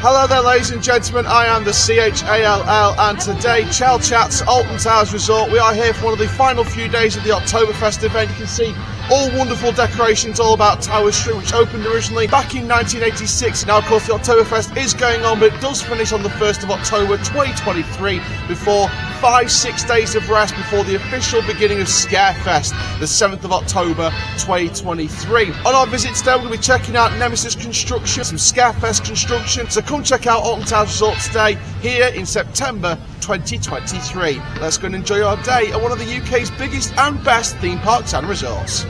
Hello there ladies and gentlemen, I am the CHALL and today Chall Chats Alton Towers Resort. We are here for one of the final few days of the Oktoberfest event. You can see all wonderful decorations all about Tower Street, which opened originally back in 1986. Now of course the Oktoberfest is going on, but it does finish on the 1st of October 2023 before 5-6 days of rest before the official beginning of Scarefest, the 7th of October 2023. On our visit today we're going to be checking out Nemesis construction, some Scarefest construction, so come check out Alton Towers Resort today here in September 2023. Let's go and enjoy our day at one of the UK's biggest and best theme parks and resorts.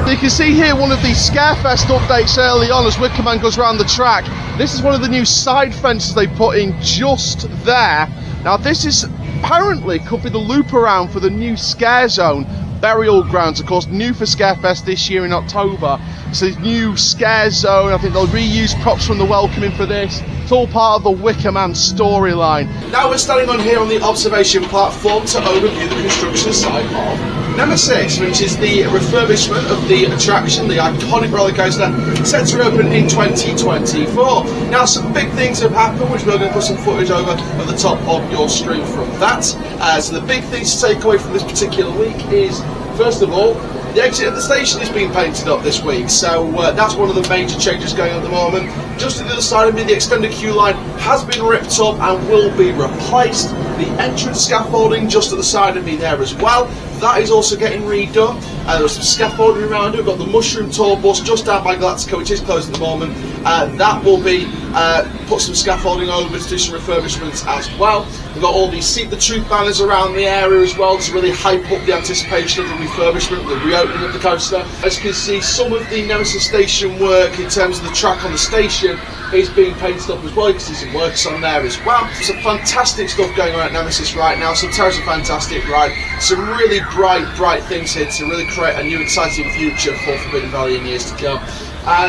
You can see here one of the Scarefest updates early on as Wickerman goes around the track. This is one of the new side fences they put in just there. Now this is apparently could be the loop around for the new Scare Zone Burial Grounds, of course new for Scarefest this year in October. It's a new Scare Zone. I think they'll reuse props from the Welcoming for this. It's all part of the Wickerman storyline. Now we're standing on here on the observation platform to overview the construction site of Nemesis, which is the refurbishment of the attraction, the iconic roller coaster, set to open in 2024. Now some big things have happened, which we're going to put some footage over at the top of your screen from that. So the big things to take away from this particular week is, first of all, the exit of the station is being painted up this week, so that's one of the major changes going on at the moment. Just to the other side of me, the extended queue line has been ripped up and will be replaced. The entrance scaffolding just to the side of me there as well, that is also getting redone. There's some scaffolding around it. We've got the Mushroom Tour bus just out by Galactica, which is closed at the moment. That will be put some scaffolding over to do some refurbishments as well. We've got all these Seek the Truth banners around the area as well to really hype up the anticipation of the refurbishment, the reopening of the coaster. As you can see, some of the Nemesis station work in terms of the track on the station is being painted up as well. You can see some works on there as well. Some fantastic stuff going on at Nemesis right now. Some Terra's a fantastic ride. Some really bright things here to really create a new exciting future for Forbidden Valley in years to come.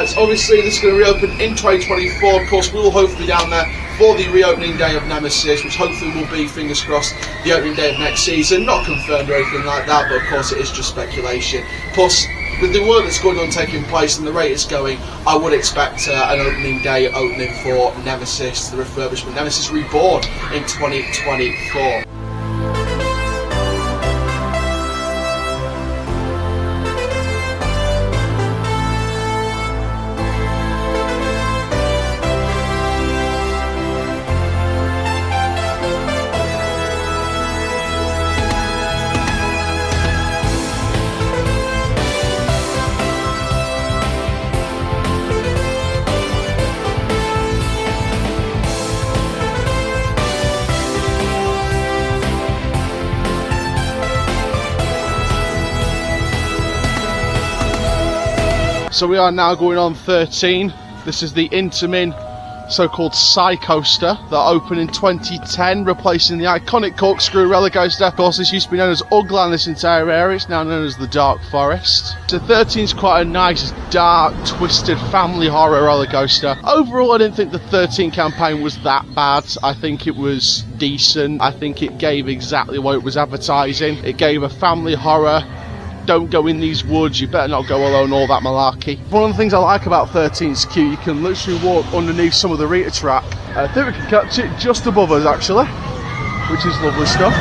So obviously this is going to reopen in 2024. Of course we will hopefully be down there for the reopening day of Nemesis, which hopefully will be, fingers crossed, the opening day of next season. Not confirmed or anything like that, but of course it is just speculation. Plus, with the work that's going on taking place and the rate it's going, I would expect an opening day opening for Nemesis, the refurbishment, Nemesis Reborn in 2024. So we are now going on 13. This is the Intamin so-called Psy Coaster that opened in 2010, replacing the iconic corkscrew roller coaster. Of course, this used to be known as Ugland, this entire area. It's now known as the Dark Forest. So 13 is quite a nice, dark, twisted family horror roller coaster. Overall, I didn't think the 13 campaign was that bad. I think it was decent. I think it gave exactly what it was advertising. It gave a family horror. Don't go in these woods, you better not go alone, all that malarkey. One of the things I like about 13's queue, you can literally walk underneath some of the Rita track. I think we can catch it just above us actually, which is lovely stuff.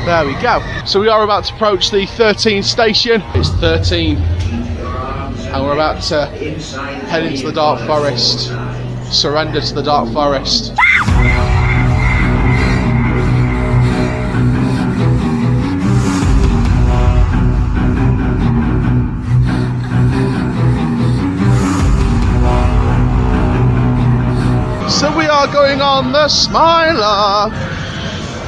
There we go. So we are about to approach the 13 station. It's 13 and we're about to head into the Dark Forest. Surrender to the Dark Forest. So we are going on the Smiler,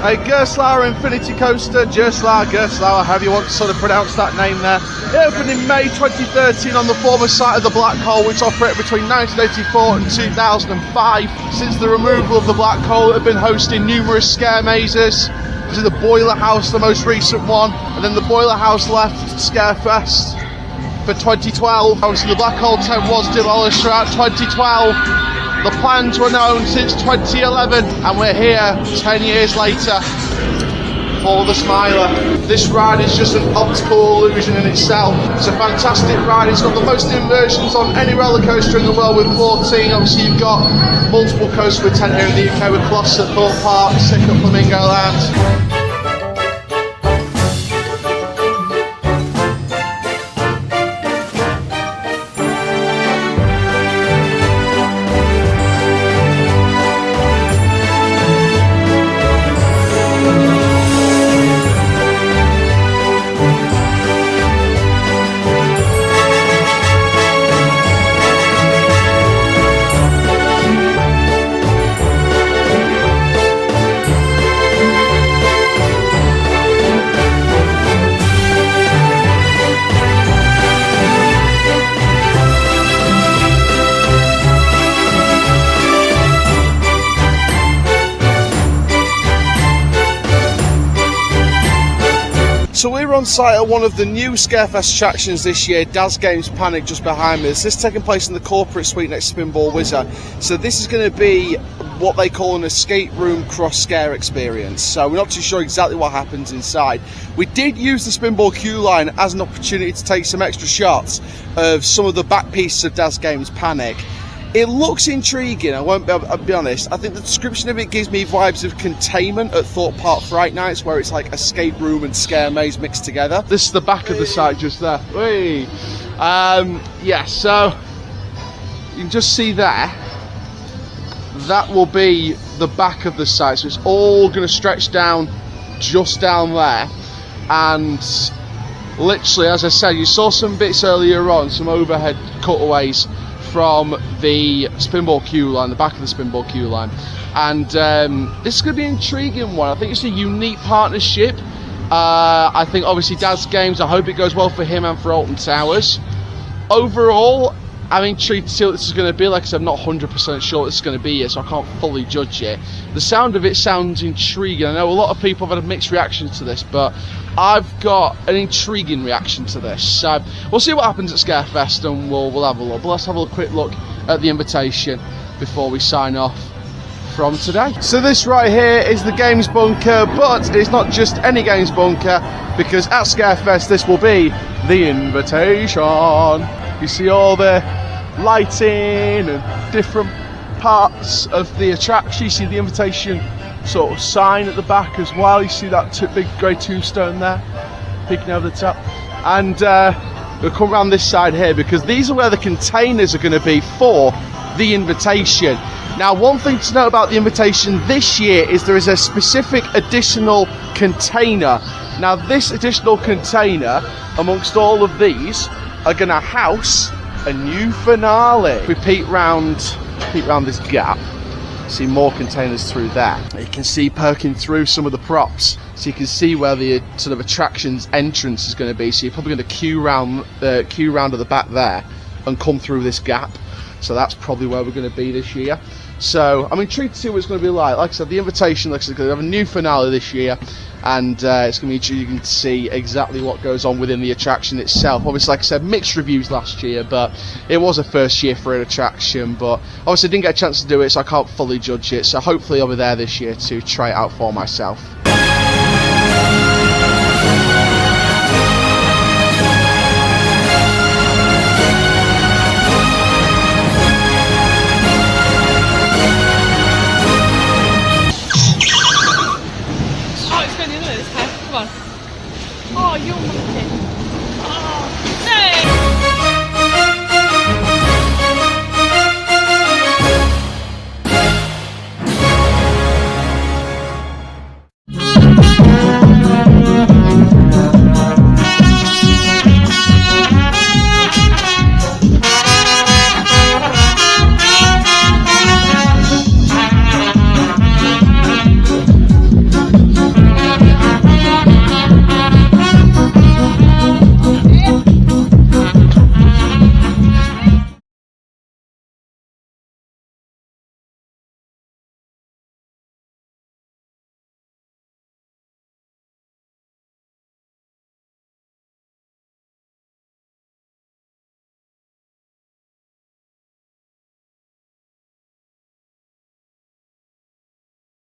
a Gerstlauer Infinity Coaster, Gerstlauer, however you want to sort of pronounce that name there. It opened in May 2013 on the former site of the Black Hole, which operated between 1984 and 2005. Since the removal of the Black Hole, it had been hosting numerous scare mazes. This is the Boiler House, the most recent one, and then the Boiler House left Scarefest. for 2012. Obviously the black hole tent was demolished throughout 2012. The plans were known since 2011 and we're here 10 years later for the Smiler. This ride is just an optical illusion in itself. It's a fantastic ride. It's got the most inversions on any roller coaster in the world with 14. Obviously you've got multiple coasters with 10 here in the UK with Colossus at Thorpe Park, Sick at Flamingo Land. So we're on site at one of the new Scarefest attractions this year, Daz Games Panic, just behind me. This is taking place in the corporate suite next to Spinball Wizard. So this is going to be what they call an escape room cross scare experience. So we're not too sure exactly what happens inside. We did use the Spinball queue line as an opportunity to take some extra shots of some of the back pieces of Daz Games Panic. It looks intriguing, I'll be honest. I think the description of it gives me vibes of Containment at Thorpe Park Fright Nights, where it's like escape room and scare maze mixed together. This is the back of the site just there. Whee! Yeah, so you can just see there. That will be the back of the site. So it's all going to stretch down, just down there. And literally, as I said, you saw some bits earlier on, some overhead cutaways from the Spinball queue line, the back of the Spinball queue line. And this is going to be an intriguing one. I think it's a unique partnership. I think obviously Daz Games, I hope it goes well for him and for Alton Towers. Overall, I'm intrigued to see what this is going to be. Like I said, I'm not 100% sure what this is going to be yet, so I can't fully judge it. The sound of it sounds intriguing. I know a lot of people have had a mixed reaction to this, but I've got an intriguing reaction to this. So we'll see what happens at Scarefest and we'll have a look. But let's have a quick look at the invitation before we sign off from today. So this right here is the Games Bunker, but it's not just any Games Bunker, because at Scarefest this will be the invitation. You see all the lighting and different parts of the attraction. You see the invitation sort of sign at the back as well. You see that big grey tombstone there peeking over the top. And we'll come around this side here, because these are where the containers are going to be for the invitation. Now, one thing to note about the invitation this year is there is a specific additional container. Now, this additional container, amongst all of these, are going to house a new finale. We peek round this gap, see more containers through there. You can see poking through some of the props, so you can see where the sort of attraction's entrance is going to be. So you're probably going to queue round at the back there and come through this gap. So that's probably where we're going to be this year. So I'm intrigued to see what it's going to be like. Like I said, the invitation looks like it's going to have a new finale this year, and it's going to be intriguing to see exactly what goes on within the attraction itself. Obviously, like I said, mixed reviews last year, but it was a first year for an attraction, but obviously I didn't get a chance to do it, so I can't fully judge it. So hopefully I'll be there this year to try it out for myself.